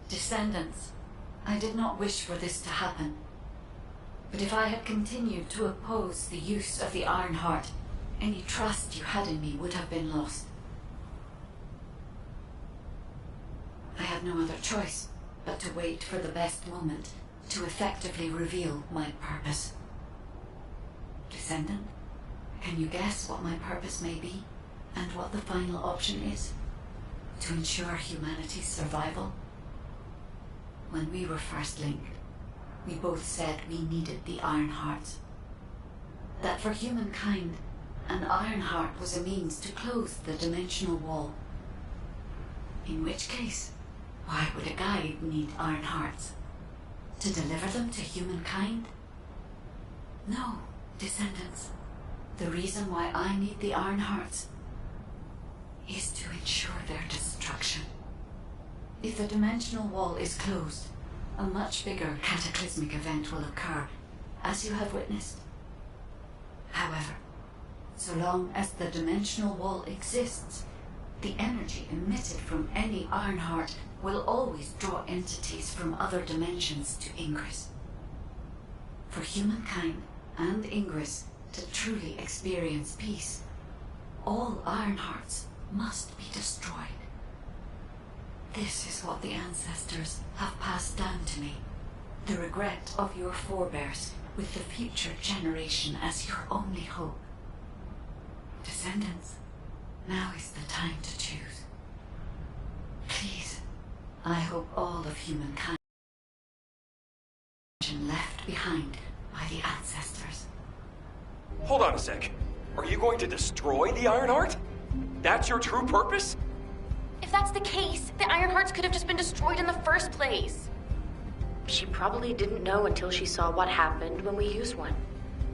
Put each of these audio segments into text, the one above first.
Descendants, I did not wish for this to happen. But if I had continued to oppose the use of the Iron Heart, any trust you had in me would have been lost. I had no other choice but to wait for the best moment to effectively reveal my purpose. Descendant, can you guess what my purpose may be, and what the final option is? To ensure humanity's survival? When we were first linked, we both said we needed the Iron Hearts. that for humankind, an iron heart was a means to close the dimensional wall. In which case, why would a guide need iron hearts? To deliver them to humankind? No, descendants. The reason why I need the iron hearts is to ensure their destruction. If the dimensional wall is closed, a much bigger cataclysmic event will occur, as you have witnessed. However, so long as the dimensional wall exists, the energy emitted from any Ironheart will always draw entities from other dimensions to Ingress. For humankind and Ingress to truly experience peace, all Ironhearts must be destroyed. This is what the ancestors have passed down to me. The regret of your forebears with the future generation as your only hope. Descendants, now is the time to choose. Please, I hope all of humankind left behind by the ancestors. Hold on a sec. Are you going to destroy the Ironheart? That's your true purpose? If that's the case, the Ironhearts could have just been destroyed in the first place. She probably didn't know until she saw what happened when we used one.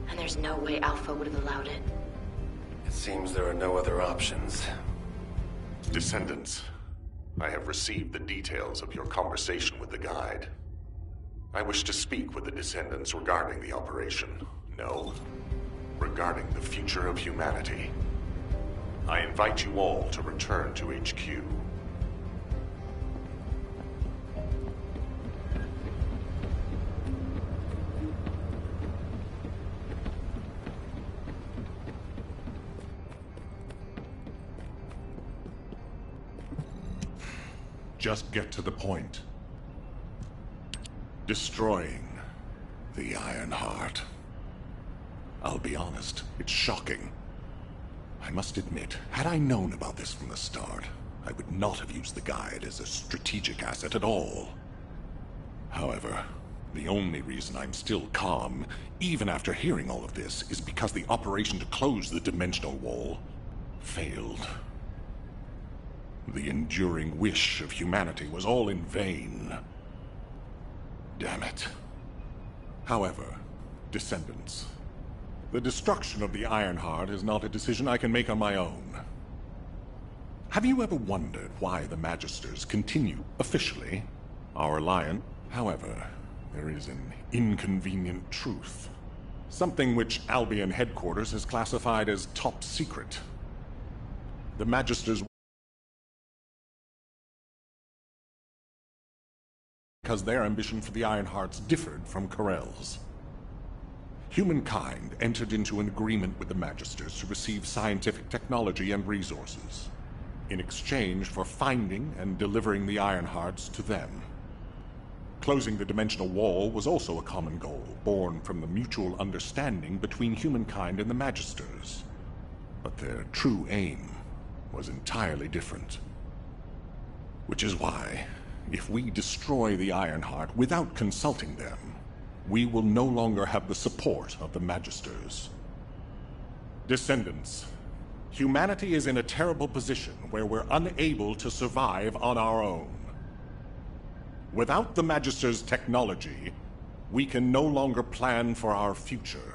And there's no way Alpha would have allowed it. It seems there are no other options. Descendants, I have received the details of your conversation with the guide. I wish to speak with the Descendants regarding the operation. No, regarding the future of humanity. I invite you all to return to HQ. Just get to the point. Destroying the Ironheart. I'll be honest, it's shocking. I must admit, had I known about this from the start, I would not have used the guide as a strategic asset at all. However, the only reason I'm still calm, even after hearing all of this, is because the operation to close the dimensional wall failed. The enduring wish of humanity was all in vain. Damn it. However, Descendants, the destruction of the Ironheart is not a decision I can make on my own. Have you ever wondered why the Magisters continue, officially, our alliance? However, there is an inconvenient truth. Something which Albion headquarters has classified as top secret. The Magisters, because their ambition for the Ironhearts differed from Corell's. Humankind entered into an agreement with the Magisters to receive scientific technology and resources, in exchange for finding and delivering the Ironhearts to them. Closing the dimensional wall was also a common goal, born from the mutual understanding between humankind and the Magisters. But their true aim was entirely different. Which is why, if we destroy the Ironheart without consulting them, we will no longer have the support of the Magisters. Descendants, humanity is in a terrible position where we're unable to survive on our own. Without the Magisters' technology, we can no longer plan for our future.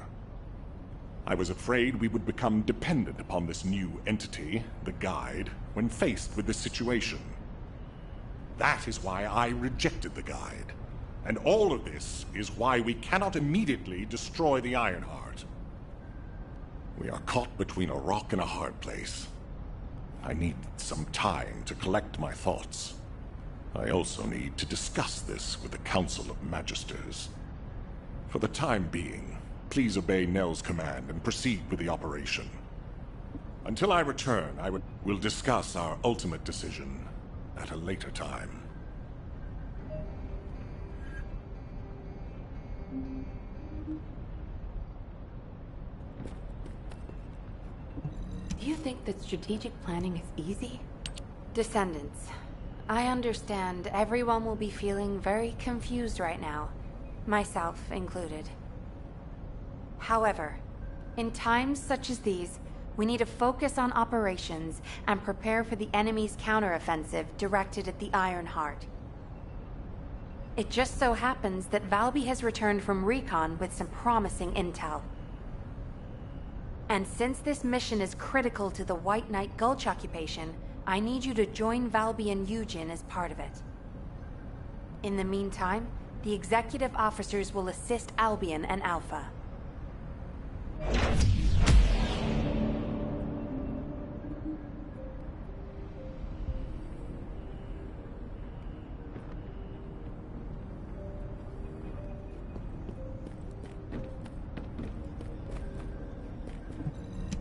I was afraid we would become dependent upon this new entity, the Guide, when faced with this situation. That is why I rejected the Guide. And all of this is why we cannot immediately destroy the Ironheart. We are caught between a rock and a hard place. I need some time to collect my thoughts. I also need to discuss this with the Council of Magisters. For the time being, please obey Nell's command and proceed with the operation. Until I return, we'll discuss our ultimate decision at a later time. Do you think that strategic planning is easy? Descendants, I understand everyone will be feeling very confused right now, myself included. However, In times such as these, we need to focus on operations and prepare for the enemy's counteroffensive directed at the Iron Heart. It just so happens that Valby has returned from recon with some promising intel. And since this mission is critical to the White Knight Gulch occupation, I need you to join Valby and Eugen as part of it. In the meantime, the executive officers will assist Albion and Alpha.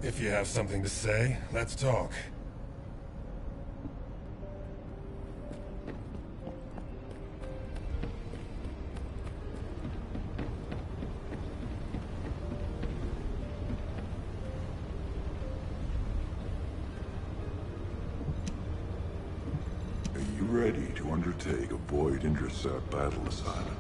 If you have something to say, let's talk. Are you ready to undertake a Void Intercept battle assignment?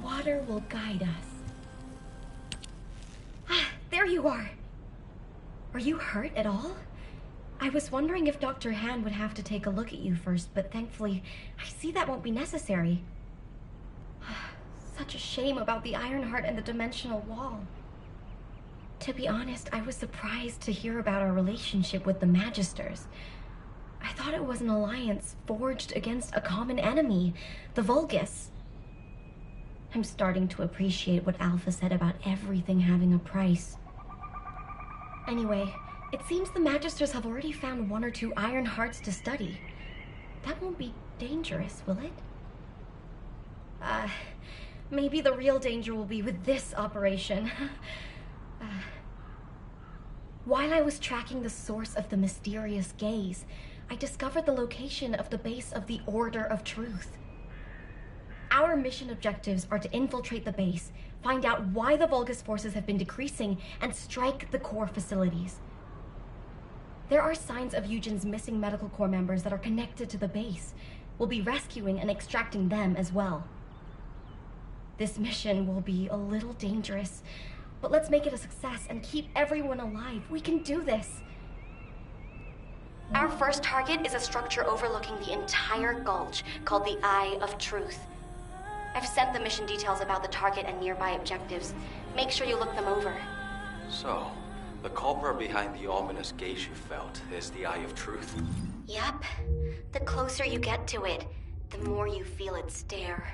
Water will guide us. Ah, there you are. Are you hurt at all? I was wondering if Dr. Han would have to take a look at you first, but thankfully, I see that won't be necessary. Such a shame about the Ironheart and the Dimensional Wall. To be honest, I was surprised to hear about our relationship with the Magisters. I thought it was an alliance forged against a common enemy, the Vulgus. I'm starting to appreciate what Alpha said about everything having a price. Anyway, it seems the Magisters have already found 1 or 2 Iron Hearts to study. That won't be dangerous, will it? Maybe the real danger will be with this operation. While I was tracking the source of the mysterious gaze, I discovered the location of the base of the Order of Truth. Our mission objectives are to infiltrate the base, find out why the Vulgus forces have been decreasing, and strike the core facilities. There are signs of Eugen's missing medical corps members that are connected to the base. We'll be rescuing and extracting them as well. This mission will be a little dangerous, but let's make it a success and keep everyone alive. We can do this. Our first target is a structure overlooking the entire gulch called the Eye of Truth. I've sent the mission details about the target and nearby objectives. Make sure you look them over. So, the culprit behind the ominous gaze you felt is the Eye of Truth? Yep. The closer you get to it, the more you feel it stare.